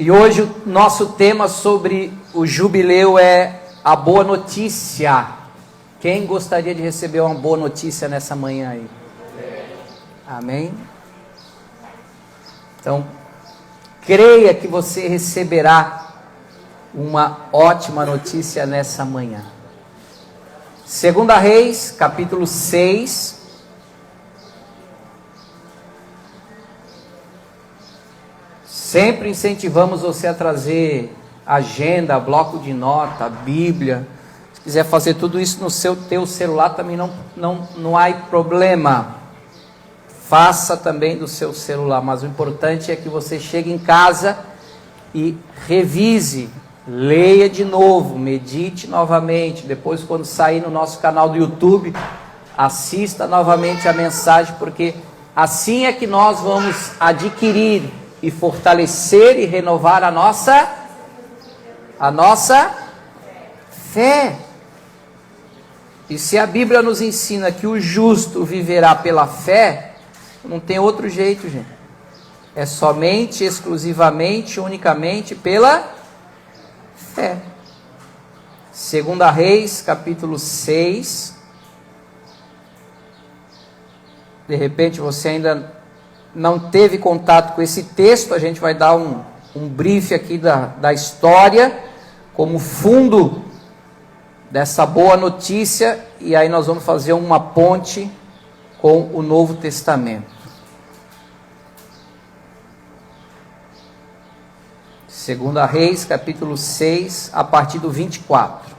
E hoje o nosso tema sobre o jubileu é a boa notícia. Quem gostaria de receber uma boa notícia nessa manhã aí? Amém? Então, creia que você receberá uma ótima notícia nessa manhã. 2 Reis, capítulo 6. Sempre incentivamos você a trazer agenda, bloco de nota, Bíblia. Se quiser fazer tudo isso no teu celular também não há problema. Faça também do seu celular, mas o importante é que você chegue em casa e revise, leia de novo, medite novamente. Depois, quando sair no nosso canal do YouTube, assista novamente a mensagem, porque assim é que nós vamos adquirir e fortalecer e renovar a nossa fé. E se a Bíblia nos ensina que o justo viverá pela fé, não tem outro jeito, gente. É somente, exclusivamente, unicamente pela fé. 2 Reis, capítulo 6. De repente você ainda não teve contato com esse texto, a gente vai dar um brief aqui da história, como fundo dessa boa notícia, e aí nós vamos fazer uma ponte com o Novo Testamento. 2 Reis, capítulo 6, a partir do 24.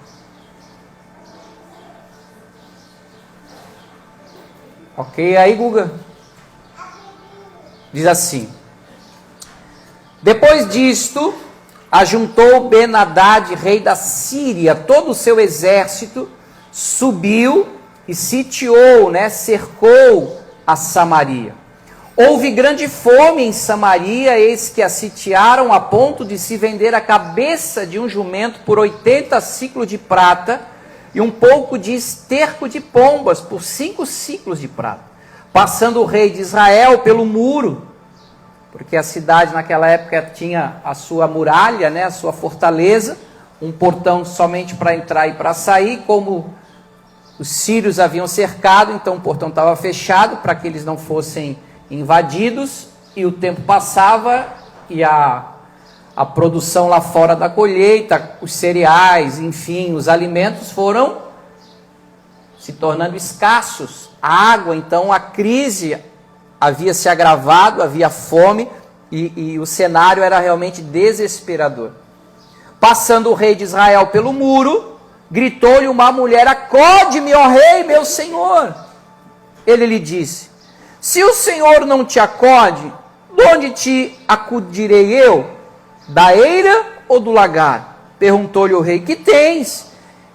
Ok aí, Guga? Diz assim: depois disto, ajuntou Ben-Hadad, rei da Síria, todo o seu exército, subiu e sitiou, cercou a Samaria. Houve grande fome em Samaria, eis que a sitiaram a ponto de se vender a cabeça de um jumento por 80 siclos de prata e um pouco de esterco de pombas por 5 siclos de prata. Passando o rei de Israel pelo muro, porque a cidade naquela época tinha a sua muralha, a sua fortaleza, um portão somente para entrar e para sair. Como os sírios haviam cercado, então o portão estava fechado para que eles não fossem invadidos, e o tempo passava e a produção lá fora da colheita, os cereais, enfim, os alimentos foram se tornando escassos. A água, então a crise havia se agravado, havia fome, e o cenário era realmente desesperador. Passando o rei de Israel pelo muro, gritou-lhe uma mulher: acode-me, ó rei, meu senhor. Ele lhe disse: se o senhor não te acode, de onde te acudirei eu? Da eira ou do lagar? Perguntou-lhe o rei: que tens?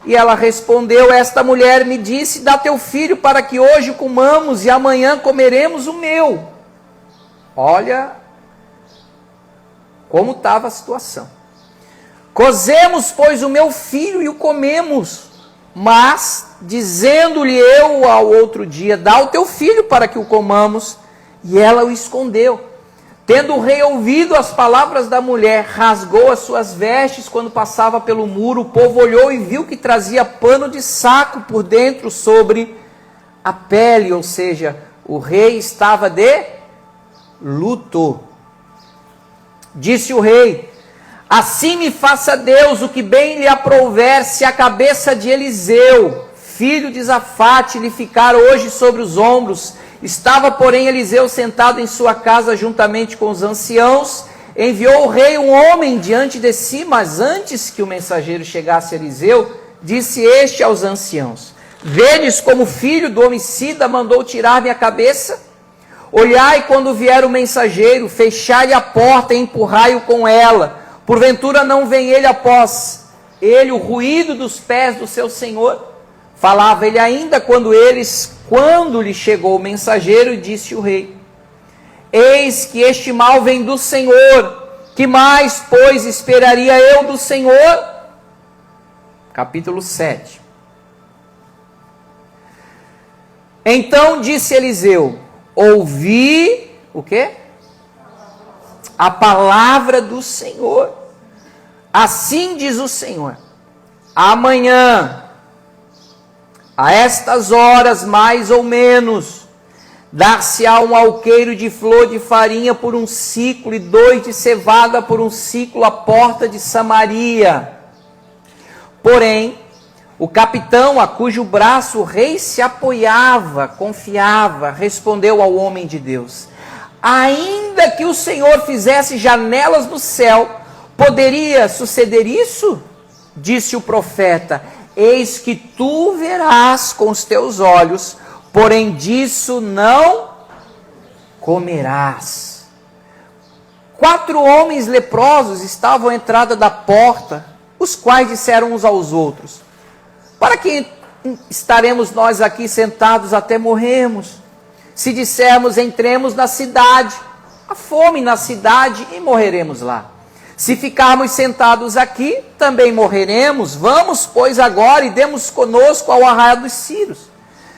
E ela respondeu: esta mulher me disse: dá teu filho para que hoje comamos e amanhã comeremos o meu. Olha como estava a situação. Cozemos, pois, o meu filho e o comemos. Mas, dizendo-lhe eu ao outro dia: dá o teu filho para que o comamos. E ela o escondeu. Tendo o rei ouvido as palavras da mulher, rasgou as suas vestes quando passava pelo muro. O povo olhou e viu que trazia pano de saco por dentro sobre a pele, ou seja, o rei estava de luto. Disse o rei: assim me faça Deus o que bem lhe aprouver, se a cabeça de Eliseu, filho de Safate, lhe ficar hoje sobre os ombros. Estava, porém, Eliseu sentado em sua casa juntamente com os anciãos. Enviou o rei um homem diante de si, mas antes que o mensageiro chegasse a Eliseu, disse este aos anciãos: vedes como o filho do homicida mandou tirar minha cabeça? Olhai quando vier o mensageiro, fechai a porta e empurrai-o com ela. Porventura não vem ele após ele o ruído dos pés do seu senhor? Falava ele ainda quando lhe chegou o mensageiro, e disse o rei: eis que este mal vem do Senhor, que mais, pois, esperaria eu do Senhor? Capítulo 7. Então disse Eliseu: ouvi, o quê? a palavra do Senhor. Assim diz o Senhor: amanhã, a estas horas mais ou menos, dar-se-á um alqueiro de flor de farinha por um ciclo e 2 de cevada por um ciclo à porta de Samaria. Porém, o capitão, a cujo braço o rei se apoiava, confiava, respondeu ao homem de Deus: ainda que o Senhor fizesse janelas no céu, poderia suceder isso? Disse o profeta: eis que tu verás com os teus olhos, porém disso não comerás. 4 homens leprosos estavam à entrada da porta, os quais disseram uns aos outros: para que estaremos nós aqui sentados até morrermos? Se dissermos, entremos na cidade, há fome na cidade e morreremos lá. Se ficarmos sentados aqui, também morreremos. Vamos, pois, agora e demos conosco ao arraial dos Sírios.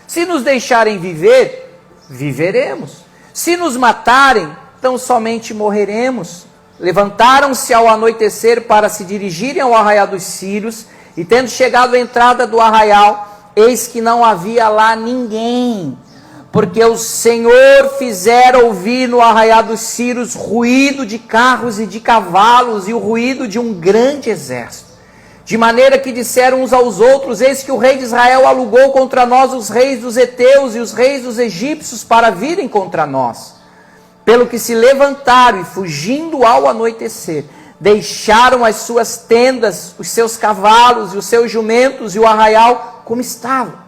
Se nos deixarem viver, viveremos. Se nos matarem, tão somente morreremos. Levantaram-se ao anoitecer para se dirigirem ao arraial dos Sírios, e tendo chegado à entrada do arraial, eis que não havia lá ninguém, porque o Senhor fizera ouvir no arraial dos Sírios ruído de carros e de cavalos, e o ruído de um grande exército. De maneira que disseram uns aos outros: eis que o rei de Israel alugou contra nós os reis dos heteus e os reis dos egípcios para virem contra nós. Pelo que se levantaram e, fugindo ao anoitecer, deixaram as suas tendas, os seus cavalos e os seus jumentos e o arraial como estava,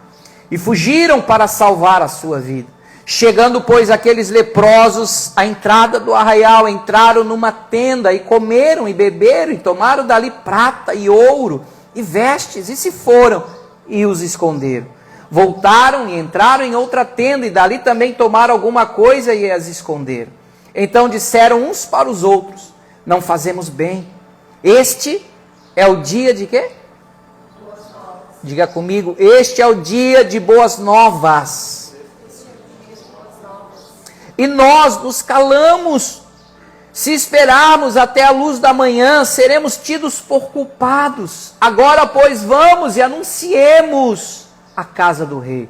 e fugiram para salvar a sua vida. Chegando, pois, aqueles leprosos à entrada do arraial, entraram numa tenda e comeram e beberam e tomaram dali prata e ouro e vestes e se foram e os esconderam. Voltaram e entraram em outra tenda e dali também tomaram alguma coisa e as esconderam. Então disseram uns para os outros: não fazemos bem. Este é o dia de quê? Boas novas. Diga comigo: este é o dia de boas novas. E nós nos calamos. Se esperarmos até a luz da manhã, seremos tidos por culpados. Agora, pois, vamos e anunciemos a casa do rei.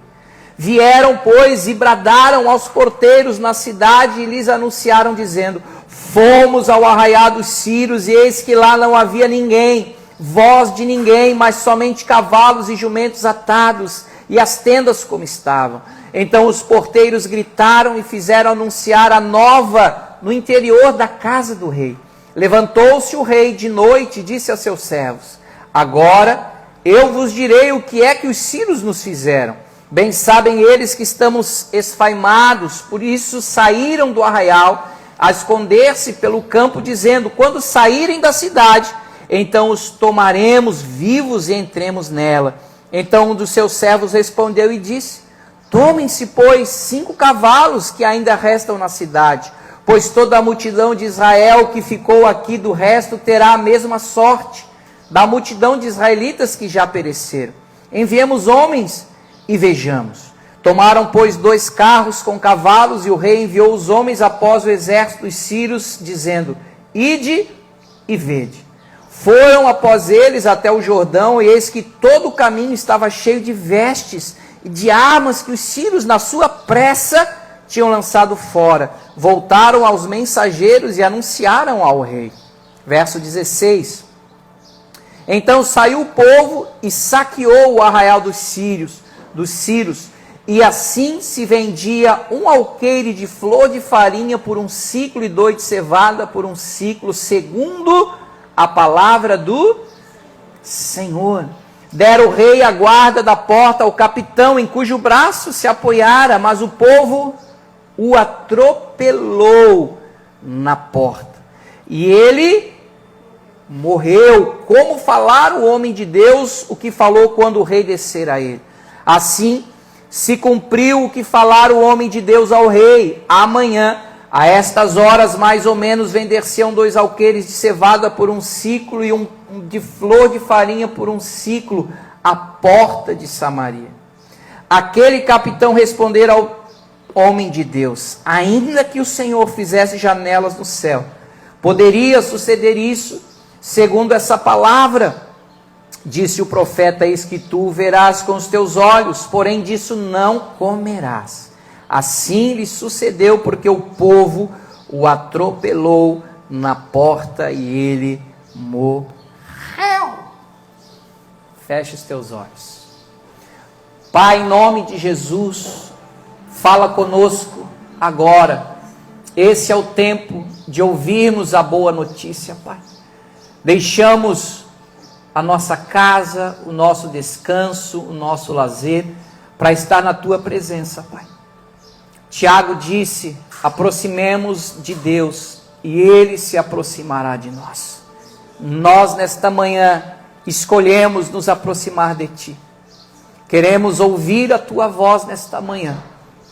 Vieram, pois, e bradaram aos porteiros na cidade e lhes anunciaram, dizendo: fomos ao arraial dos Sírios, e eis que lá não havia ninguém, voz de ninguém, mas somente cavalos e jumentos atados, e as tendas como estavam. Então os porteiros gritaram e fizeram anunciar a nova no interior da casa do rei. Levantou-se o rei de noite e disse aos seus servos: agora eu vos direi o que é que os sírios nos fizeram. Bem sabem eles que estamos esfaimados, por isso saíram do arraial a esconder-se pelo campo, dizendo: quando saírem da cidade, então os tomaremos vivos e entremos nela. Então um dos seus servos respondeu e disse: tomem-se, pois, 5 cavalos que ainda restam na cidade, pois toda a multidão de Israel que ficou aqui do resto terá a mesma sorte da multidão de israelitas que já pereceram. Enviemos homens e vejamos. Tomaram, pois, 2 carros com cavalos, e o rei enviou os homens após o exército dos sírios, dizendo: ide e vede. Foram após eles até o Jordão, e eis que todo o caminho estava cheio de vestes e de armas que os sírios, na sua pressa, tinham lançado fora. Voltaram aos mensageiros e anunciaram ao rei. Verso 16. Então saiu o povo e saqueou o arraial dos sírios, e assim se vendia um alqueire de flor de farinha por um ciclo e 2 de cevada por um ciclo, segundo a palavra do Senhor. Dera o rei a guarda da porta ao capitão, em cujo braço se apoiara, mas o povo o atropelou na porta. E ele morreu, como falara o homem de Deus o que falou quando o rei descer a ele. Assim se cumpriu o que falara o homem de Deus ao rei: amanhã, a estas horas mais ou menos, vender-se-ão 2 alqueires de cevada por um ciclo e um de flor de farinha por um ciclo, à porta de Samaria. Aquele capitão respondera ao homem de Deus: ainda que o Senhor fizesse janelas no céu, Poderia suceder isso, segundo essa palavra. Disse o profeta: eis que tu verás com os teus olhos, porém disso não comerás. Assim lhe sucedeu, porque o povo o atropelou na porta e ele morreu. Feche os teus olhos. Pai, em nome de Jesus, fala conosco agora. Esse é o tempo de ouvirmos a boa notícia, Pai. Deixamos a nossa casa, o nosso descanso, o nosso lazer, para estar na Tua presença, Pai. Tiago disse: aproximemos de Deus e Ele se aproximará de nós. Nós, nesta manhã, escolhemos nos aproximar de Ti. Queremos ouvir a Tua voz nesta manhã.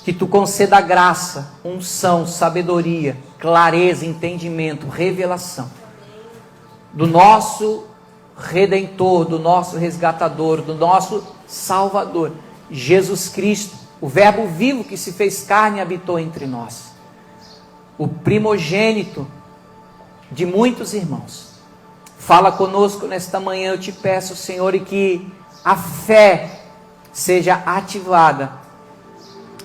Que Tu conceda graça, unção, sabedoria, clareza, entendimento, revelação do nosso Redentor, do nosso resgatador, do nosso Salvador, Jesus Cristo, o Verbo vivo que se fez carne e habitou entre nós, o primogênito de muitos irmãos. Fala conosco nesta manhã, eu te peço, Senhor, e que a fé seja ativada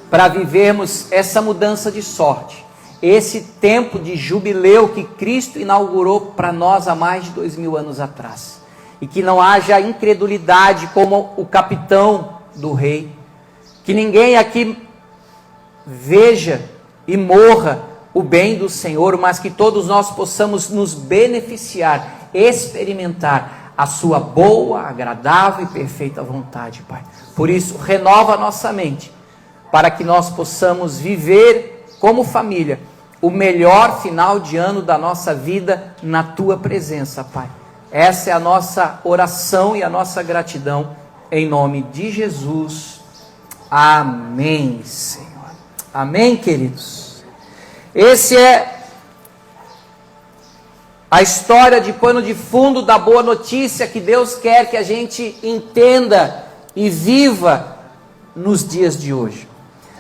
para vivermos essa mudança de sorte, esse tempo de jubileu que Cristo inaugurou para nós há mais de 2000 anos atrás. E que não haja incredulidade como o capitão do rei. Que ninguém aqui veja e morra o bem do Senhor, mas que todos nós possamos nos beneficiar, experimentar a sua boa, agradável e perfeita vontade, Pai. Por isso, renova a nossa mente, para que nós possamos viver como família o melhor final de ano da nossa vida na Tua presença, Pai. Essa é a nossa oração e a nossa gratidão, em nome de Jesus. Amém, Senhor. Amém, queridos. Esse é a história de pano de fundo da boa notícia que Deus quer que a gente entenda e viva nos dias de hoje.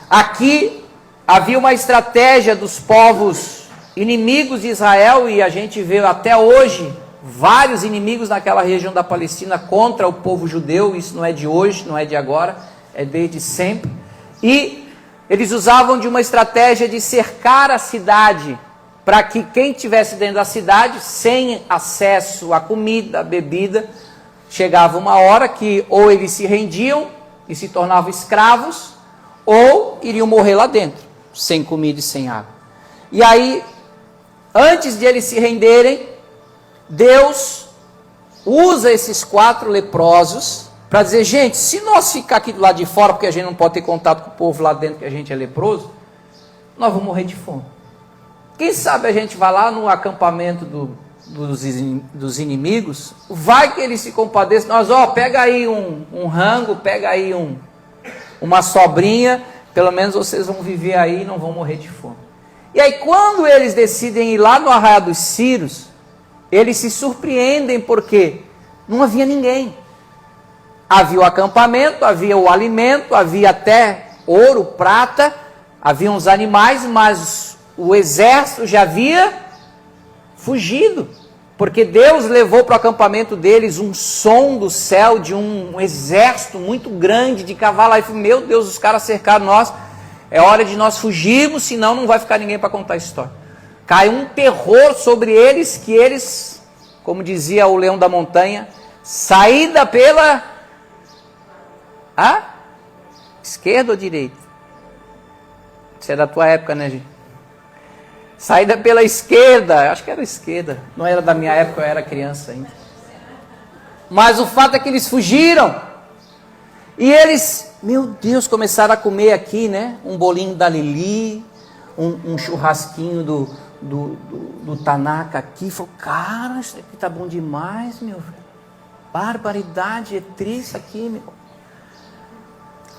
Aqui havia uma estratégia dos povos inimigos de Israel, e a gente vê até hoje vários inimigos naquela região da Palestina contra o povo judeu. Isso não é de hoje, não é de agora, é desde sempre. E eles usavam de uma estratégia de cercar a cidade, para que quem estivesse dentro da cidade, sem acesso à comida, à bebida, chegava uma hora que ou eles se rendiam e se tornavam escravos, ou iriam morrer lá dentro, sem comida e sem água. E aí, antes de eles se renderem, Deus usa esses 4 leprosos para dizer: gente, se nós ficar aqui do lado de fora, porque a gente não pode ter contato com o povo lá dentro, que a gente é leproso, nós vamos morrer de fome. Quem sabe a gente vai lá no acampamento dos inimigos, vai que eles se compadeçam. Nós, pega aí um rango, pega aí uma sobrinha, pelo menos vocês vão viver aí e não vão morrer de fome. E aí, quando eles decidem ir lá no Arraial dos Círios, eles se surpreendem, porque não havia ninguém. Havia o acampamento, havia o alimento, havia até ouro, prata, havia uns animais, mas o exército já havia fugido, porque Deus levou para o acampamento deles um som do céu de um exército muito grande de cavalo. Aí falou: meu Deus, os caras cercaram nós, é hora de nós fugirmos, senão não vai ficar ninguém para contar a história. Caiu um terror sobre eles, que eles, como dizia o leão da montanha, saída pela esquerda ou direita? Isso é da tua época, né, gente? Saída pela esquerda, acho que era esquerda, não era da minha época, eu era criança ainda. Mas o fato é que eles fugiram, e eles, meu Deus, começaram a comer aqui, né? Um bolinho da Lili, um churrasquinho do Tanaka aqui. Falou: cara, isso aqui tá bom demais, meu velho. Barbaridade, é triste aqui, meu.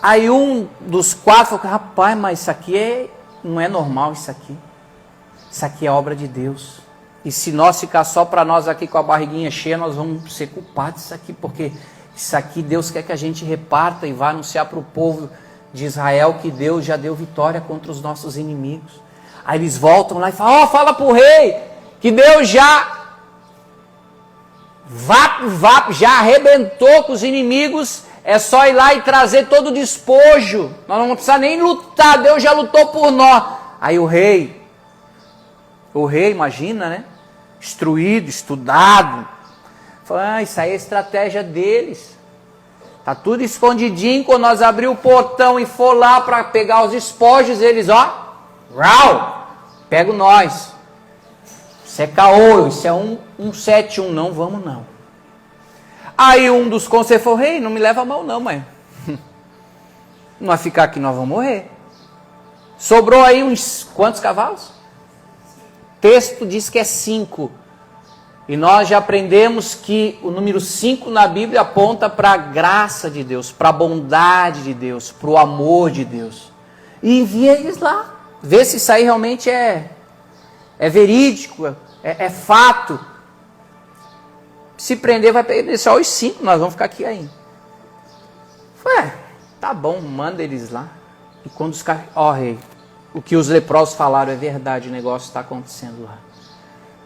Aí um dos 4 falou: rapaz, mas isso aqui não é normal, isso aqui. Isso aqui é obra de Deus. E se nós ficar só para nós aqui com a barriguinha cheia, nós vamos ser culpados disso aqui, porque isso aqui Deus quer que a gente reparta e vá anunciar para o povo de Israel que Deus já deu vitória contra os nossos inimigos. Aí eles voltam lá e falam: fala para o rei que Deus já já arrebentou com os inimigos, é só ir lá e trazer todo o despojo. Nós não vamos precisar nem lutar, Deus já lutou por nós. Aí o rei, imagina, né? Instruído, estudado, falou, isso aí é a estratégia deles. Tá tudo escondidinho, quando nós abrir o portão e for lá para pegar os despojos, eles, pego nós. Isso é caô, isso é 171, não vamos não. Aí um dos conselheiros falou, rei, não me leva a mão não, mãe. Não vai ficar aqui, nós vamos morrer. Sobrou aí uns, quantos cavalos? O texto diz que é 5. E nós já aprendemos que o número 5 na Bíblia aponta para a graça de Deus, para a bondade de Deus, para o amor de Deus. E envia eles lá. Vê se isso aí realmente é verídico, é fato. Se prender, vai pegar só os 5, nós vamos ficar aqui ainda. Tá bom, manda eles lá. E quando os caras, rei, o que os leprosos falaram é verdade, o negócio está acontecendo lá.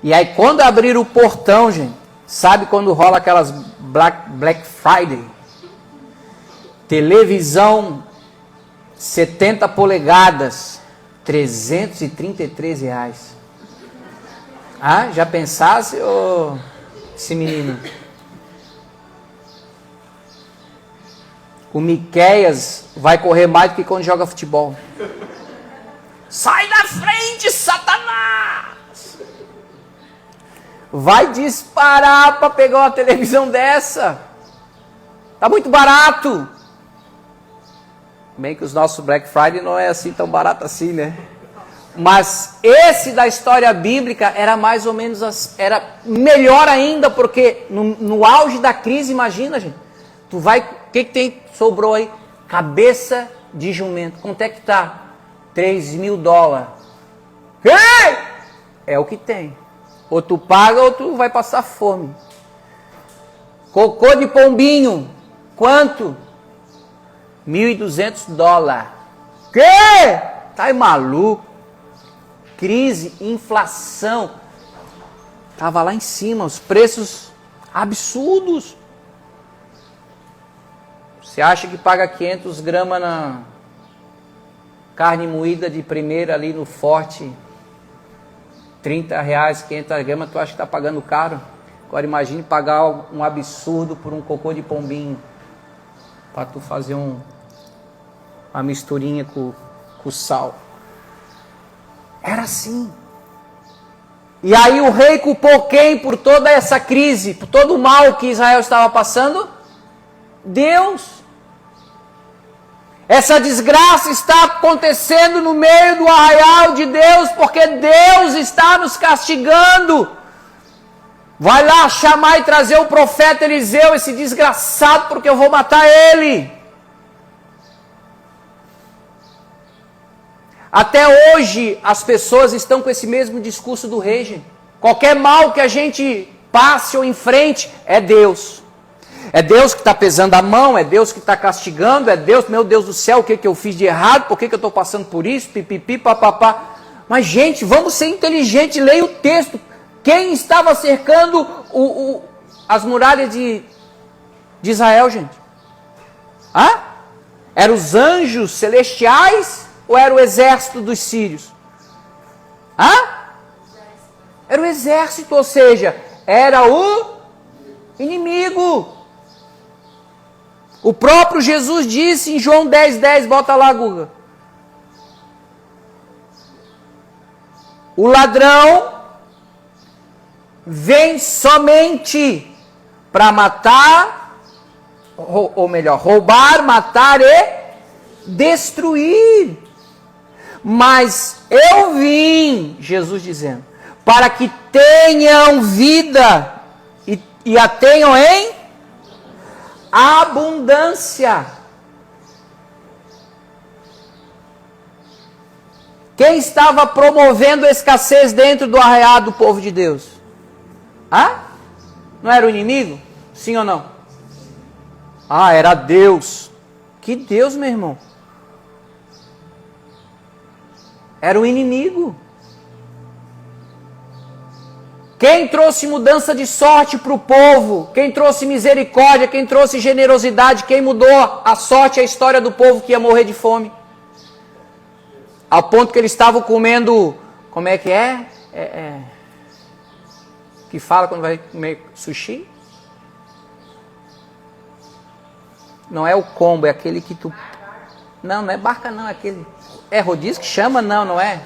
E aí quando abrir o portão, gente, sabe quando rola aquelas Black Friday? Televisão 70 polegadas, R$333. Já pensasse, esse menino? O Miqueias vai correr mais do que quando joga futebol. Sai da frente, Satanás! Vai disparar para pegar uma televisão dessa. Tá muito barato. Bem que os nossos Black Friday não é assim tão barato assim, né? Mas esse da história bíblica era mais ou menos, era melhor ainda, porque no auge da crise, imagina, gente. Tu vai, o que tem, sobrou aí? Cabeça de jumento. Quanto é que tá? $3.000. É o que tem. Ou tu paga ou tu vai passar fome. Cocô de pombinho. Quanto? $1.200. Quê? Tá maluco? Crise, inflação. Tava lá em cima, os preços absurdos. Você acha que paga 500 gramas na carne moída de primeira ali no Forte, R$30, 500 gramas, tu acha que está pagando caro? Agora imagine pagar um absurdo por um cocô de pombinho, para tu fazer uma misturinha com sal. Era assim. E aí o rei culpou quem por toda essa crise, por todo o mal que Israel estava passando? Deus. Essa desgraça está acontecendo no meio do arraial de Deus, porque Deus está nos castigando. Vai lá chamar e trazer o profeta Eliseu, esse desgraçado, porque eu vou matar ele. Até hoje as pessoas estão com esse mesmo discurso do rei, gente. Qualquer mal que a gente passe ou enfrente, é Deus. É Deus que está pesando a mão, é Deus que está castigando, é Deus, meu Deus do céu, o que eu fiz de errado, por que eu estou passando por isso, pipipi, papapá. Mas gente, vamos ser inteligentes, leia o texto. Quem estava cercando as muralhas de Israel, gente? Eram os anjos celestiais ou era o exército dos sírios? Era o exército, ou seja, era o inimigo. O próprio Jesus disse em João 10:10, bota lá, Guga. O ladrão vem somente para matar, ou melhor, roubar, matar e destruir. Mas eu vim, Jesus dizendo, para que tenham vida e a tenham em abundância. Quem estava promovendo a escassez dentro do arraial do povo de Deus? Não era o inimigo? Sim ou não? Era Deus. Que Deus, meu irmão? Era o inimigo. Quem trouxe mudança de sorte para o povo? Quem trouxe misericórdia? Quem trouxe generosidade? Quem mudou a sorte e a história do povo que ia morrer de fome? Ao ponto que eles estavam comendo, como é que é? Que fala quando vai comer sushi? Não é o combo, é aquele que tu... Não é barca não, é aquele... É rodízio que chama? Não é?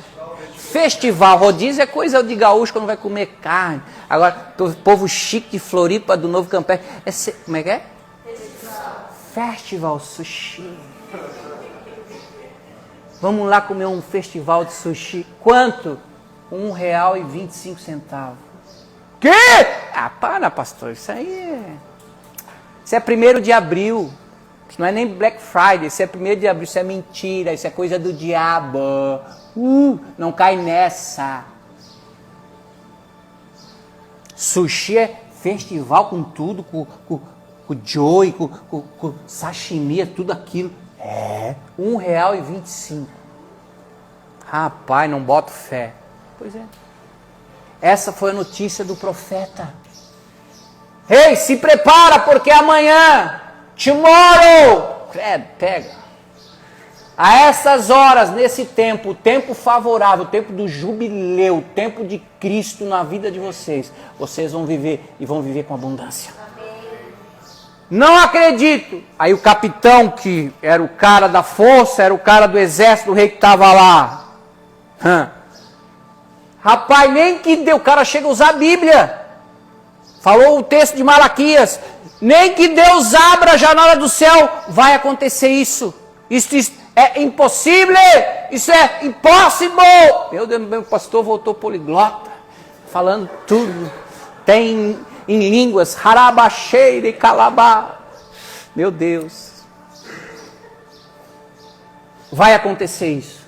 Festival, rodízio é coisa de gaúcho quando vai comer carne. Agora, o povo chique de Floripa, do Novo Campeche. Como é que é? Festival sushi. Vamos lá comer um festival de sushi. Quanto? R$1,25. Quê? Ah, para, pastor. Isso aí é... Isso é 1º de abril. Isso não é nem Black Friday. Isso é 1º de abril. Isso é mentira. Isso é coisa do diabo. Não cai nessa. Sushi é festival com tudo. Com joy, com sashimi, é tudo aquilo. R$1,25. Rapaz, não boto fé. Pois é. Essa foi a notícia do profeta. Ei, se prepara porque amanhã, tomorrow, pega. A essas horas, nesse tempo, o tempo favorável, o tempo do jubileu, o tempo de Cristo na vida de vocês, vocês vão viver e vão viver com abundância. Não acredito. Aí o capitão, que era o cara da força, era o cara do exército, o rei que estava lá. Rapaz, nem que deu, o cara chega a usar a Bíblia. Falou o texto de Malaquias. Nem que Deus abra a janela do céu, vai acontecer isso. Isso é impossível. Isso é impossível. Meu Deus, meu pastor voltou poliglota. Falando tudo. Tem em línguas. Harabacheire e calabá. Meu Deus. Vai acontecer isso.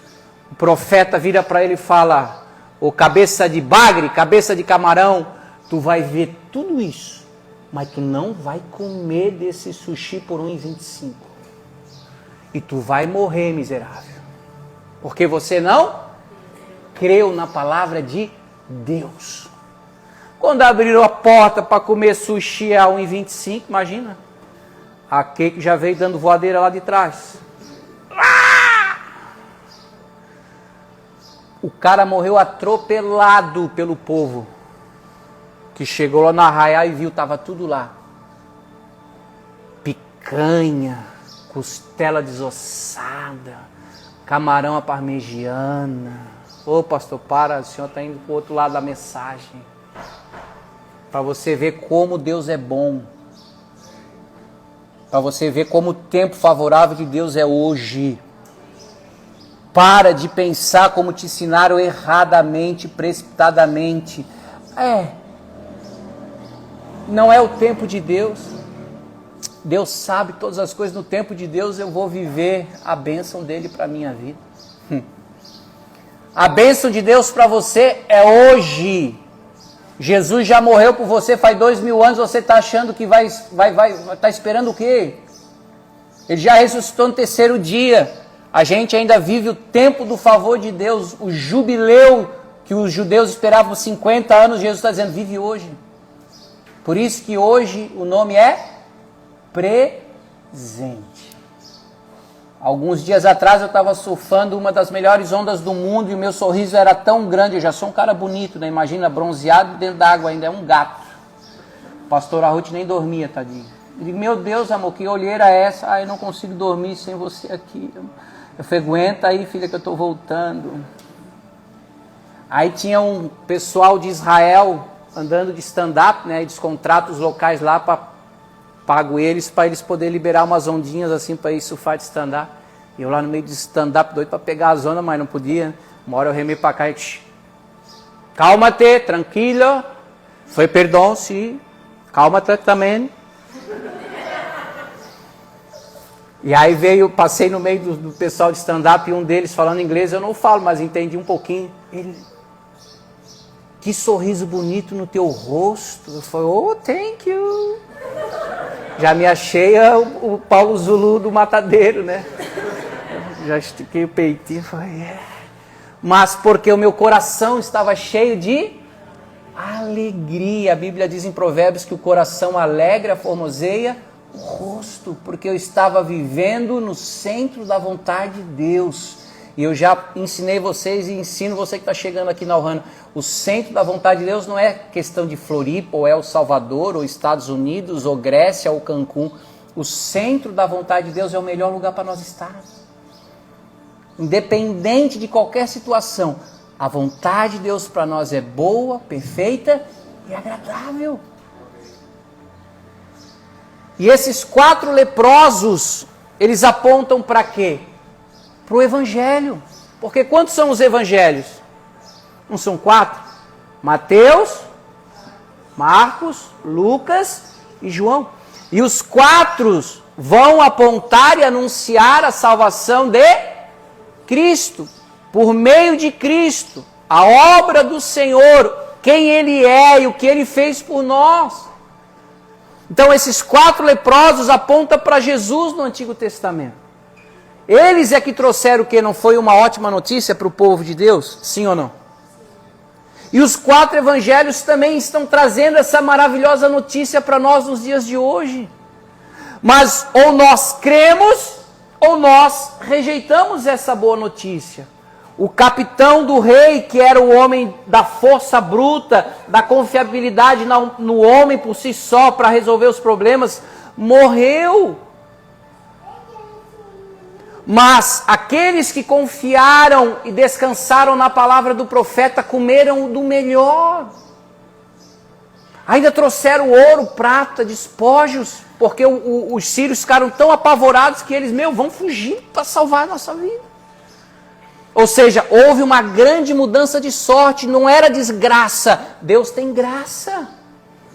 O profeta vira para ele e fala: ô cabeça de bagre, cabeça de camarão, tu vai ver tudo isso, mas tu não vai comer desse sushi por R$1,25. E tu vai morrer, miserável. Porque você não creu na palavra de Deus. Quando abriram a porta para comer sushi a R$1,25, imagina. A Keiko já veio dando voadeira lá de trás. O cara morreu atropelado pelo povo. Que chegou lá na arraial e viu, estava tudo lá. Picanha, costela desossada, camarão à parmegiana. Ô pastor, para, o senhor está indo para o outro lado da mensagem. Para você ver como Deus é bom. Para você ver como o tempo favorável de Deus é hoje. Para de pensar como te ensinaram erradamente, precipitadamente. Não é o tempo de Deus. Deus sabe todas as coisas. No tempo de Deus eu vou viver a bênção dele para a minha vida. A bênção de Deus para você é hoje. Jesus já morreu por você faz 2000 anos. Você está achando que vai tá esperando o quê? Ele já ressuscitou no 3º dia. A gente ainda vive o tempo do favor de Deus. O jubileu que os judeus esperavam 50 anos. Jesus está dizendo, vive hoje. Por isso que hoje o nome é presente. Alguns dias atrás eu estava surfando uma das melhores ondas do mundo e o meu sorriso era tão grande. Eu já sou um cara bonito, né? Imagina, bronzeado dentro d'água ainda, é um gato. O pastor Arruti nem dormia, tadinho. Eu digo, meu Deus, amor, que olheira é essa? Eu não consigo dormir sem você aqui. Eu falei, aguenta aí, filha, que eu estou voltando. Aí tinha um pessoal de Israel andando de stand-up, né? Eles contratam os locais lá, pago eles para eles poderem liberar umas ondinhas assim para ir surfar de stand-up. E eu lá no meio de stand-up, doido para pegar a zona, mas não podia. Uma hora eu remei para cá e... Calma-te, tranquilo. Foi perdão, sim. Calma-te também. E aí passei no meio do pessoal de stand-up e um deles falando inglês, eu não falo, mas entendi um pouquinho. Ele, que sorriso bonito no teu rosto. Eu falei, oh, thank you. Já me achei o Paulo Zulu do Matadeiro, né? Já estiquei o peitinho, falei, yeah. Mas porque o meu coração estava cheio de alegria. A Bíblia diz em Provérbios que o coração alegra, formoseia o rosto, porque eu estava vivendo no centro da vontade de Deus. E eu já ensinei vocês e ensino você que está chegando aqui na Ohana. O centro da vontade de Deus não é questão de Floripa, ou El Salvador, ou Estados Unidos, ou Grécia, ou Cancún. O centro da vontade de Deus é o melhor lugar para nós estarmos. Independente de qualquer situação, a vontade de Deus para nós é boa, perfeita e agradável. E esses 4 leprosos, eles apontam para quê? Para o Evangelho. Porque quantos são os Evangelhos? Não são 4? Mateus, Marcos, Lucas e João. E os 4 vão apontar e anunciar a salvação de Cristo. Por meio de Cristo. A obra do Senhor. Quem Ele é e o que Ele fez por nós. Então esses 4 leprosos apontam para Jesus no Antigo Testamento. Eles é que trouxeram o que? Não foi uma ótima notícia para o povo de Deus? Sim ou não? E os 4 evangelhos também estão trazendo essa maravilhosa notícia para nós nos dias de hoje. Mas ou nós cremos, ou nós rejeitamos essa boa notícia. O capitão do rei, que era o homem da força bruta, da confiabilidade no homem por si só para resolver os problemas, morreu. Mas aqueles que confiaram e descansaram na palavra do profeta comeram do melhor. Ainda trouxeram ouro, prata, despojos, porque os sírios ficaram tão apavorados que eles, vão fugir para salvar a nossa vida. Ou seja, houve uma grande mudança de sorte, não era desgraça. Deus tem graça.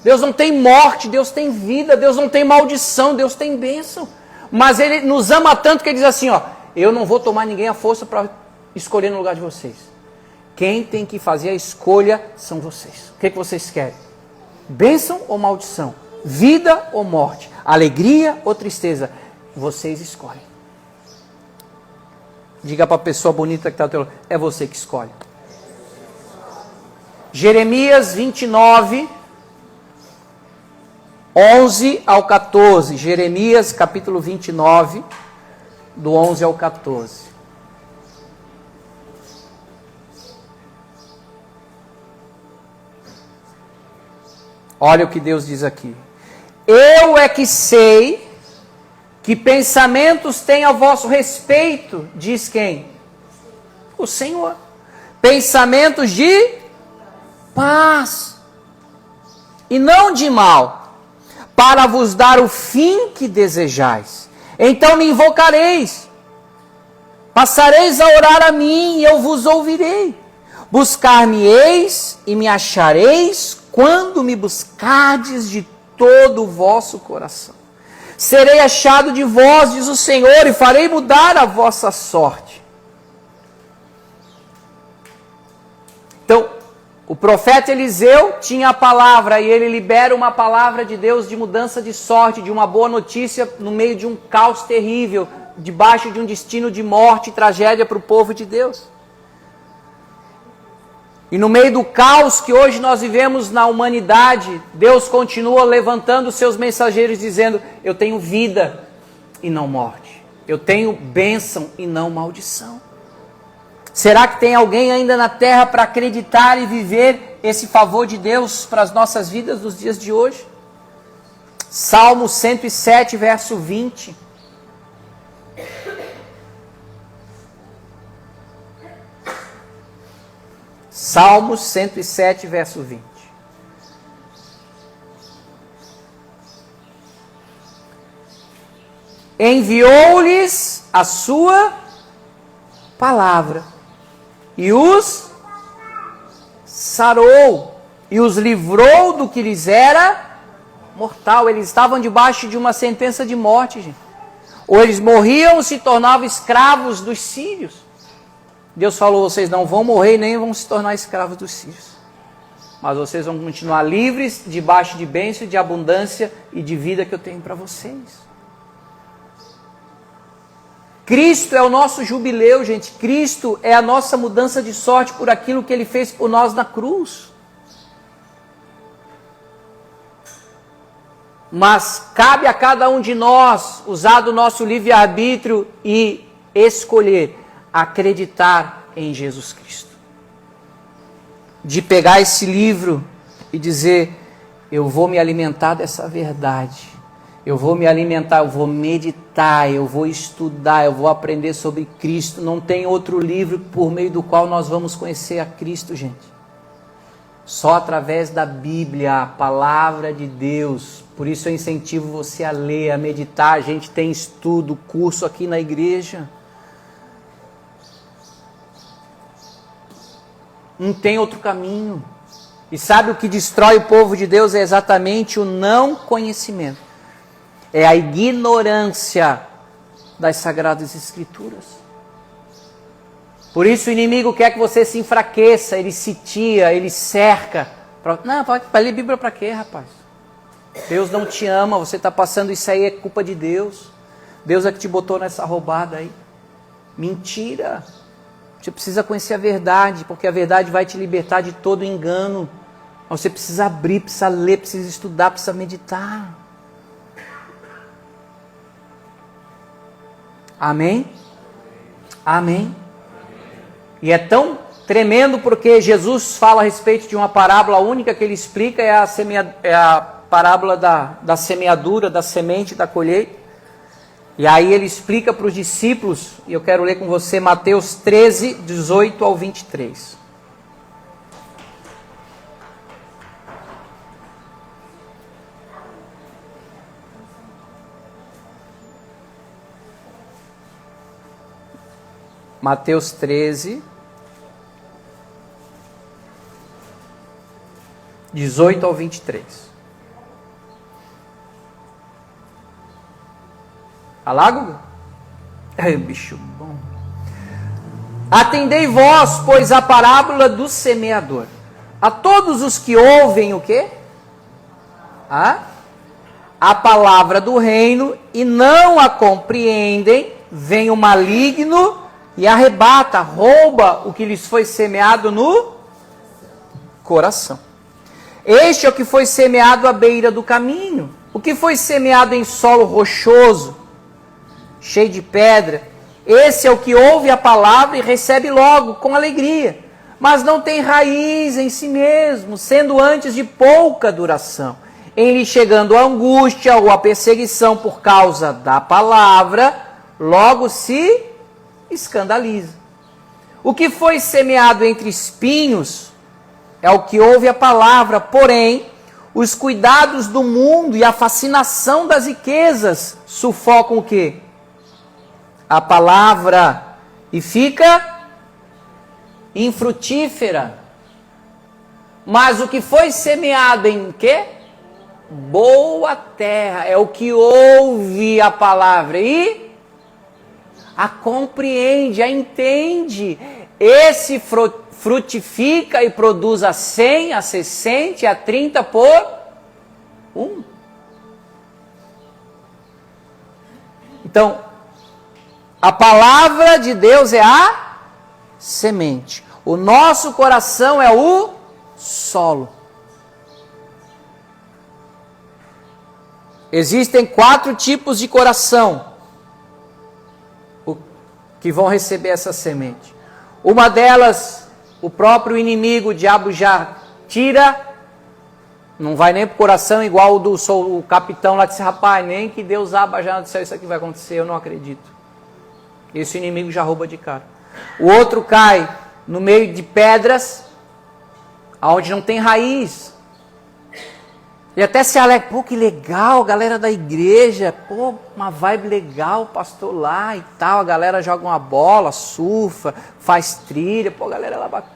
Deus não tem morte, Deus tem vida, Deus não tem maldição, Deus tem bênção. Mas Ele nos ama tanto que Ele diz assim, eu não vou tomar ninguém à força para escolher no lugar de vocês. Quem tem que fazer a escolha são vocês. O que vocês querem? Bênção ou maldição? Vida ou morte? Alegria ou tristeza? Vocês escolhem. Diga para a pessoa bonita que está ao teu lado, é você que escolhe. Jeremias 29, 11 ao 14. Jeremias capítulo 29, do 11 ao 14. Olha o que Deus diz aqui. Eu é que sei que pensamentos têm a vosso respeito, diz quem? O Senhor. Pensamentos de paz e não de mal, para vos dar o fim que desejais. Então me invocareis, passareis a orar a mim e eu vos ouvirei. Buscar-me-eis e me achareis quando me buscardes de todo o vosso coração. Serei achado de vós, diz o Senhor, e farei mudar a vossa sorte. Então, o profeta Eliseu tinha a palavra, e ele libera uma palavra de Deus de mudança de sorte, de uma boa notícia no meio de um caos terrível, debaixo de um destino de morte e tragédia para o povo de Deus. E no meio do caos que hoje nós vivemos na humanidade, Deus continua levantando seus mensageiros dizendo, eu tenho vida e não morte. Eu tenho bênção e não maldição. Será que tem alguém ainda na terra para acreditar e viver esse favor de Deus para as nossas vidas nos dias de hoje? Salmo 107, verso 20. Salmos 107, verso 20. Enviou-lhes a sua palavra e os sarou e os livrou do que lhes era mortal. Eles estavam debaixo de uma sentença de morte, gente. Ou eles morriam ou se tornavam escravos dos sírios. Deus falou, vocês não vão morrer nem vão se tornar escravos dos sírios. Mas vocês vão continuar livres, debaixo de bênção, de abundância e de vida que eu tenho para vocês. Cristo é o nosso jubileu, gente. Cristo é a nossa mudança de sorte por aquilo que Ele fez por nós na cruz. Mas cabe a cada um de nós usar do nosso livre-arbítrio e escolher acreditar em Jesus Cristo. De pegar esse livro e dizer, eu vou me alimentar dessa verdade. Eu vou me alimentar, eu vou meditar, eu vou estudar, eu vou aprender sobre Cristo. Não tem outro livro por meio do qual nós vamos conhecer a Cristo, gente. Só através da Bíblia, a palavra de Deus. Por isso eu incentivo você a ler, a meditar. A gente tem estudo, curso aqui na igreja. Não tem outro caminho. E sabe o que destrói o povo de Deus? É exatamente o não conhecimento. É a ignorância das Sagradas Escrituras. Por isso o inimigo quer que você se enfraqueça, ele sitia, ele cerca. Não, vai ler Bíblia para quê, rapaz? Deus não te ama, você está passando isso aí, é culpa de Deus. Deus é que te botou nessa roubada aí. Mentira. Você precisa conhecer a verdade, porque a verdade vai te libertar de todo engano. Você precisa abrir, precisa ler, precisa estudar, precisa meditar. Amém? Amém? E é tão tremendo porque Jesus fala a respeito de uma parábola, a única que ele explica é a parábola da semeadura, da semente, da colheita. E aí ele explica para os discípulos, e eu quero ler com você Mateus 13, 18 ao 23. Mateus 13, 18 ao 23. Tá lá, Guga? É, bicho bom. Atendei vós, pois, a parábola do semeador. A todos os que ouvem o quê? A palavra do reino e não a compreendem, vem o maligno e arrebata, rouba o que lhes foi semeado no coração. Este é o que foi semeado à beira do caminho. O que foi semeado em solo rochoso, cheio de pedra, esse é o que ouve a palavra e recebe logo, com alegria. Mas não tem raiz em si mesmo, sendo antes de pouca duração. Em lhe chegando a angústia ou a perseguição por causa da palavra, logo se escandaliza. O que foi semeado entre espinhos é o que ouve a palavra, porém, os cuidados do mundo e a fascinação das riquezas sufocam o quê? A palavra, e fica infrutífera. Mas o que foi semeado em quê? Boa terra, é o que ouve a palavra e a compreende, a entende. Esse frutifica e produz a 100, a 60 e a 30 por 1. Então, a palavra de Deus é a semente. O nosso coração é o solo. Existem 4 tipos de coração que vão receber essa semente. Uma delas, o próprio inimigo, o diabo já tira, não vai nem para o coração igual o capitão lá disse, rapaz, nem que Deus abra já no céu, isso aqui vai acontecer, eu não acredito. Esse inimigo já rouba de cara. O outro cai no meio de pedras, onde não tem raiz. E até se alegra, pô, que legal, galera da igreja, pô, uma vibe legal, pastor lá e tal, a galera joga uma bola, surfa, faz trilha, pô, galera lá bacana.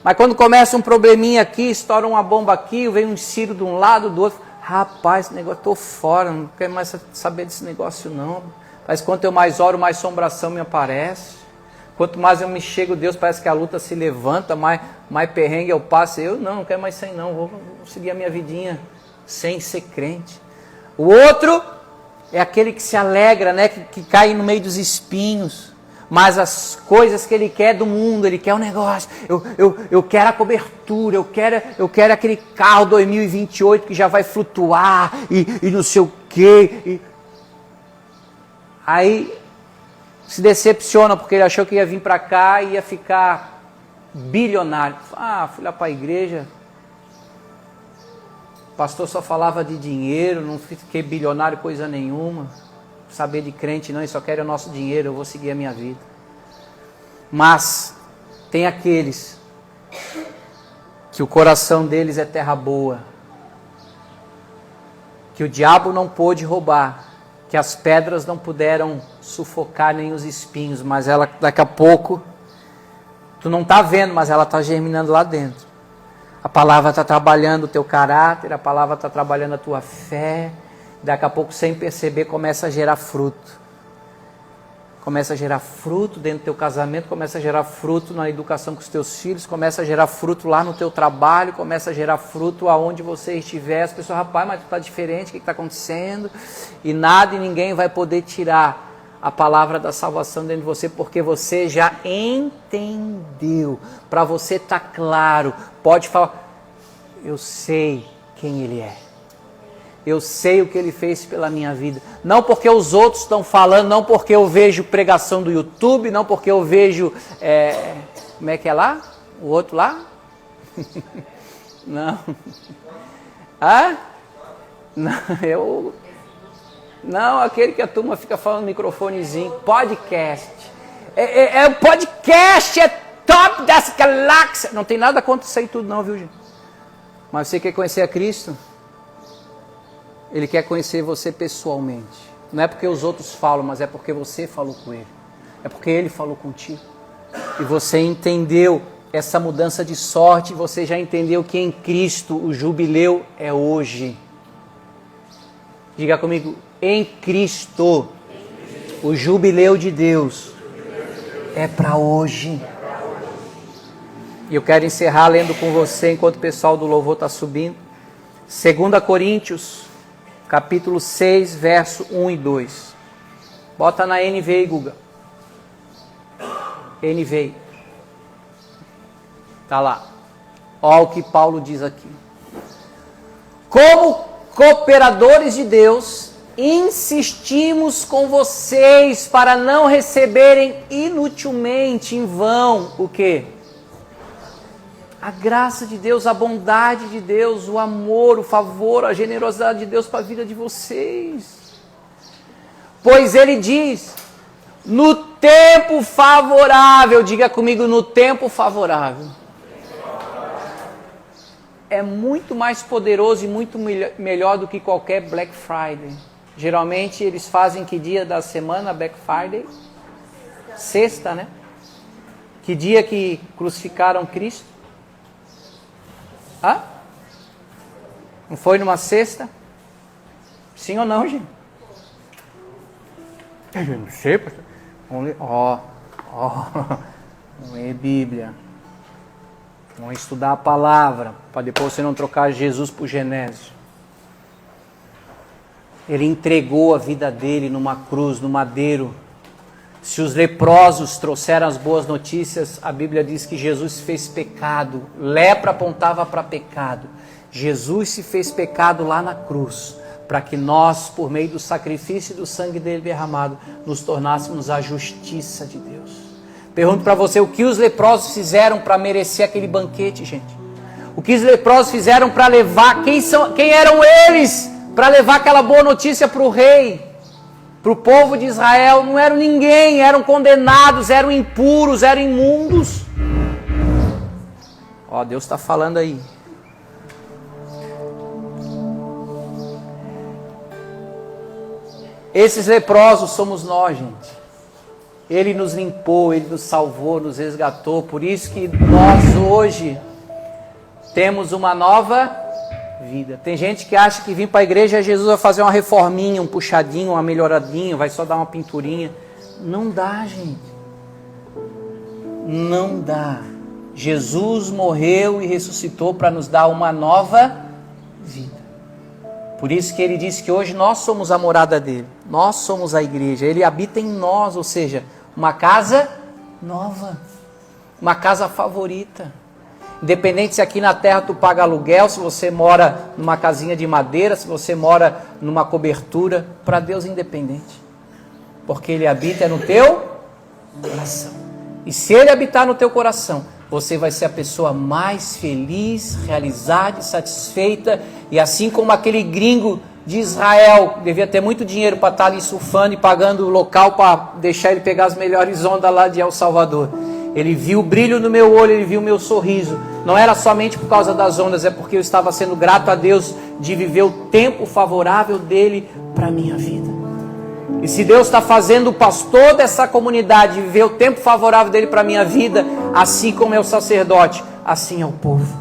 Mas quando começa um probleminha aqui, estoura uma bomba aqui, vem um tiro de um lado, do outro, rapaz, esse negócio, tô fora, não quero mais saber desse negócio não. Mas quanto eu mais oro, mais assombração me aparece. Quanto mais eu me chego, Deus, parece que a luta se levanta, mais perrengue eu passo. Eu não quero mais isso aí não, vou seguir a minha vidinha sem ser crente. O outro é aquele que se alegra, né, que cai no meio dos espinhos. mas as coisas que ele quer do mundo, ele quer o negócio, eu quero a cobertura, eu quero aquele carro 2028 que já vai flutuar e não sei o quê. Aí se decepciona porque ele achou que ia vir para cá e ia ficar bilionário. Fui lá para a igreja, o pastor só falava de dinheiro, não fiquei bilionário coisa nenhuma. Saber de crente não, e só quero o nosso dinheiro, eu vou seguir a minha vida. Mas tem aqueles que o coração deles é terra boa, que o diabo não pôde roubar, que as pedras não puderam sufocar nem os espinhos, mas ela daqui a pouco, tu não está vendo, mas ela está germinando lá dentro. A palavra está trabalhando o teu caráter, a palavra está trabalhando a tua fé. Daqui a pouco, sem perceber, começa a gerar fruto. Começa a gerar fruto dentro do teu casamento, começa a gerar fruto na educação com os teus filhos, começa a gerar fruto lá no teu trabalho, começa a gerar fruto aonde você estiver. As pessoas, rapaz, mas tu está diferente, o que está acontecendo? E nada e ninguém vai poder tirar a palavra da salvação dentro de você, porque você já entendeu. Para você estar claro, pode falar, eu sei quem Ele é. Eu sei o que Ele fez pela minha vida. Não porque os outros estão falando, não porque eu vejo pregação do YouTube, não porque eu vejo... como é que é lá? O outro lá? Não. Não, não, aquele que a turma fica falando no microfonezinho. Podcast. O podcast é top das galáxias. Não tem nada contra isso aí tudo não, viu, gente? Mas você quer conhecer a Cristo? Ele quer conhecer você pessoalmente. Não é porque os outros falam, mas é porque você falou com Ele. É porque Ele falou contigo. E você entendeu essa mudança de sorte. Você já entendeu que em Cristo o jubileu é hoje. Diga comigo, em Cristo o jubileu de Deus é para hoje. E eu quero encerrar lendo com você, enquanto o pessoal do louvor está subindo. 2 Coríntios capítulo 6, verso 1 e 2. Bota na NVI, Guga. NVI. Tá lá. Olha o que Paulo diz aqui. Como cooperadores de Deus, insistimos com vocês para não receberem inutilmente, em vão, o quê? A graça de Deus, a bondade de Deus, o amor, o favor, a generosidade de Deus para a vida de vocês. Pois Ele diz, no tempo favorável, diga comigo, no tempo favorável. É muito mais poderoso e muito melhor do que qualquer Black Friday. Geralmente eles fazem que dia da semana, Black Friday? Sexta, né? Que dia que crucificaram Cristo? Não foi numa sexta? Sim ou não, gente? Eu não sei, pastor. Vamos ler. Vamos ler Bíblia. Vamos estudar a palavra, para depois você não trocar Jesus por Genésio. Ele entregou a vida dele numa cruz, no madeiro. Se os leprosos trouxeram as boas notícias, a Bíblia diz que Jesus se fez pecado. Lepra apontava para pecado. Jesus se fez pecado lá na cruz, para que nós, por meio do sacrifício e do sangue dele derramado, nos tornássemos a justiça de Deus. Pergunto para você, o que os leprosos fizeram para merecer aquele banquete, gente? O que os leprosos fizeram para levar, quem eram eles para levar aquela boa notícia para o rei? Para o povo de Israel? Não eram ninguém, eram condenados, eram impuros, eram imundos. Deus está falando aí. Esses leprosos somos nós, gente. Ele nos limpou, Ele nos salvou, nos resgatou. Por isso que nós hoje temos uma nova vida. Tem gente que acha que vir para a igreja Jesus vai fazer uma reforminha, um puxadinho, uma melhoradinha, vai só dar uma pinturinha. Não dá, gente. Não dá. Jesus morreu e ressuscitou para nos dar uma nova vida. Por isso que Ele disse que hoje nós somos a morada dele. Nós somos a igreja. Ele habita em nós, ou seja, uma casa nova, uma casa favorita. Independente se aqui na terra tu paga aluguel, se você mora numa casinha de madeira, se você mora numa cobertura, para Deus é independente. Porque Ele habita no teu coração. E se Ele habitar no teu coração, você vai ser a pessoa mais feliz, realizada e satisfeita. E assim como aquele gringo de Israel, devia ter muito dinheiro para estar ali surfando e pagando o local para deixar ele pegar as melhores ondas lá de El Salvador. Ele viu o brilho no meu olho, ele viu o meu sorriso. Não era somente por causa das ondas, é porque eu estava sendo grato a Deus de viver o tempo favorável dele para a minha vida. E se Deus está fazendo o pastor dessa comunidade viver o tempo favorável dele para a minha vida, assim como é o sacerdote, assim é o povo.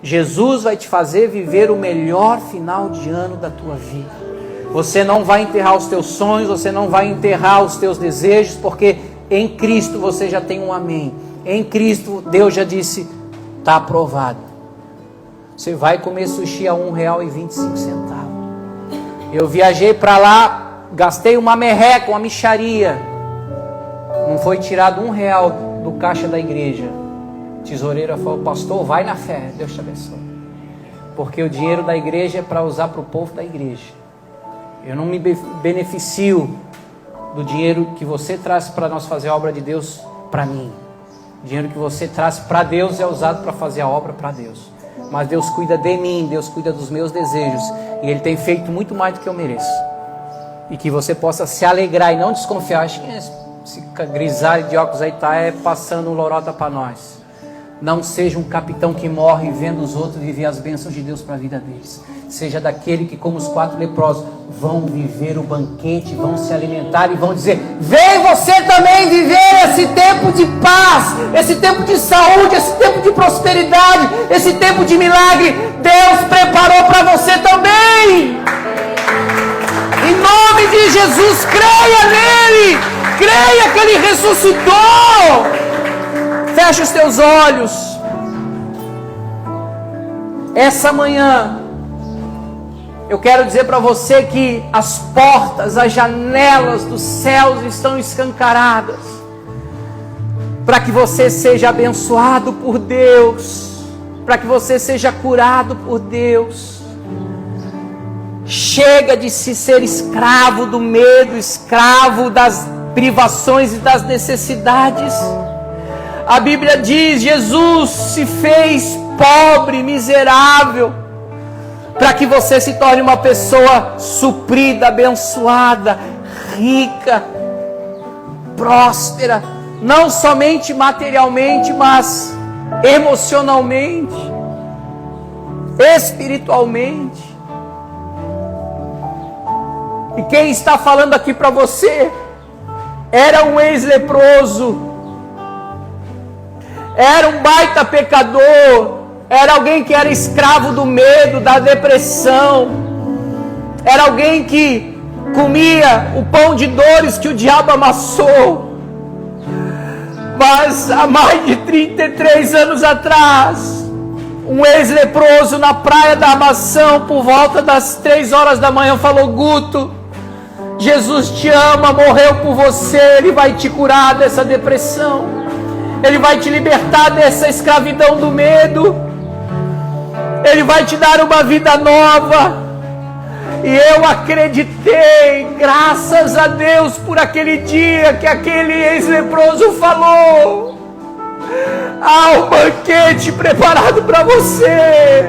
Jesus vai te fazer viver o melhor final de ano da tua vida. Você não vai enterrar os teus sonhos, você não vai enterrar os teus desejos, porque em Cristo você já tem um amém. Em Cristo Deus já disse, está aprovado. Você vai comer sushi a R$1,25. Eu viajei para lá, gastei uma merreca, uma mixaria. Não foi tirado R$1 do caixa da igreja. Tesoureira falou, pastor, vai na fé, Deus te abençoe. Porque o dinheiro da igreja é para usar para o povo da igreja. Eu não me beneficio do dinheiro que você traz para nós fazer a obra de Deus para mim. O dinheiro que você traz para Deus é usado para fazer a obra para Deus. Mas Deus cuida de mim, Deus cuida dos meus desejos. E Ele tem feito muito mais do que eu mereço. E que você possa se alegrar e não desconfiar. Acho que esse grisalho de óculos aí está passando um lorota para nós. Não seja um capitão que morre vendo os outros viver as bênçãos de Deus para a vida deles. Seja daquele que, como os 4 leprosos, vão viver o banquete, vão se alimentar e vão dizer, vem você também viver esse tempo de paz, esse tempo de saúde, esse tempo de prosperidade, esse tempo de milagre. Deus preparou para você também. Em nome de Jesus, creia nele, creia que ele ressuscitou. Fecha os teus olhos. Essa manhã eu quero dizer para você que as portas, as janelas dos céus estão escancaradas para que você seja abençoado por Deus, para que você seja curado por Deus. Chega de se ser escravo do medo, escravo das privações e das necessidades. A Bíblia diz, Jesus se fez pobre, miserável, para que você se torne uma pessoa suprida, abençoada, rica, próspera, não somente materialmente, mas emocionalmente, espiritualmente. E quem está falando aqui para você era um ex-leproso, era um baita pecador, era alguém que era escravo do medo, da depressão, era alguém que comia o pão de dores que o diabo amassou. Mas há mais de 33 anos atrás, um ex-leproso na praia da Armação, por volta das 3 horas da manhã, falou, Guto, Jesus te ama, morreu por você, Ele vai te curar dessa depressão. Ele vai te libertar dessa escravidão do medo. Ele vai te dar uma vida nova. E eu acreditei, graças a Deus, por aquele dia que aquele ex-leproso falou. Há um banquete preparado para você.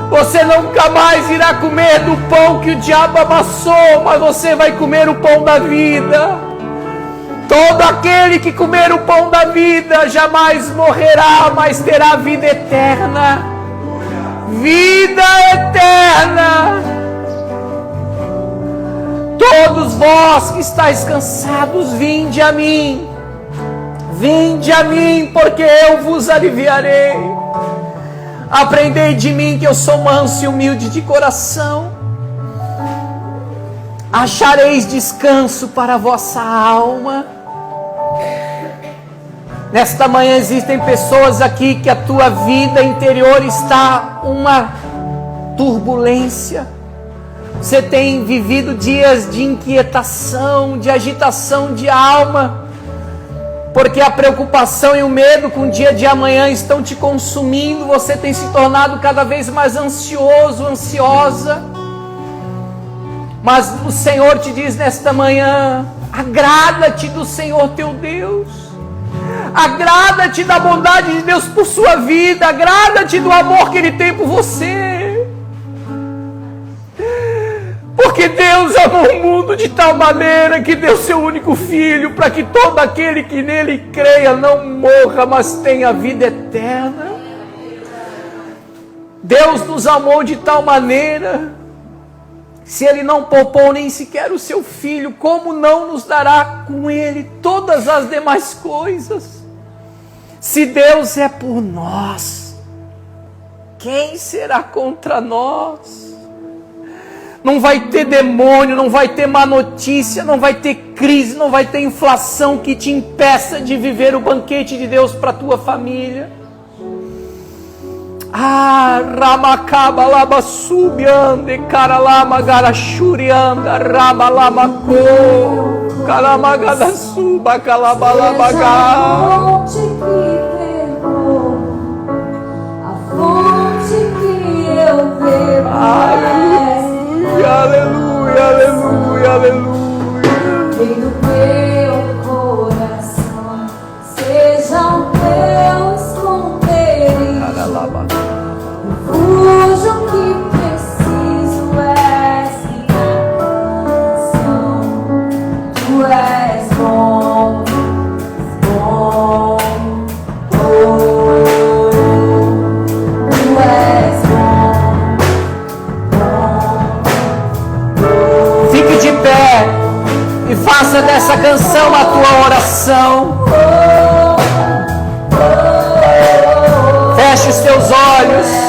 Você nunca mais irá comer do pão que o diabo amassou, mas você vai comer o pão da vida. Todo aquele que comer o pão da vida jamais morrerá, mas terá vida eterna. Vida eterna. Todos vós que estáis cansados, vinde a mim. Vinde a mim, porque eu vos aliviarei. Aprendei de mim que eu sou manso e humilde de coração. Achareis descanso para a vossa alma. Nesta manhã existem pessoas aqui que a tua vida interior está uma turbulência. Você tem vivido dias de inquietação, de agitação de alma, porque a preocupação e o medo com o dia de amanhã estão te consumindo. Você tem se tornado cada vez mais ansioso, ansiosa. Mas o Senhor te diz nesta manhã: agrada-te do Senhor teu Deus, agrada-te da bondade de Deus por sua vida, agrada-te do amor que Ele tem por você. Porque Deus amou o mundo de tal maneira que deu seu único Filho, para que todo aquele que nele creia não morra, mas tenha vida eterna. Deus nos amou de tal maneira, se Ele não poupou nem sequer o seu Filho, como não nos dará com Ele todas as demais coisas? Se Deus é por nós, quem será contra nós? Não vai ter demônio, não vai ter má notícia, não vai ter crise, não vai ter inflação que te impeça de viver o banquete de Deus para a tua família. Ramakaba laba subiande, karalama garachurianda, rabalamako, kalamagada suba, kalabalabaga. A fonte que eu bebo. Aleluia, aleluia, aleluia. Vem do meu coração, sejam teus esconderijos. Refúgio que preciso és minha canção. Tu és bom, bom, bom. Tu és bom. Fique de pé e faça dessa canção a tua oração. Feche os teus olhos.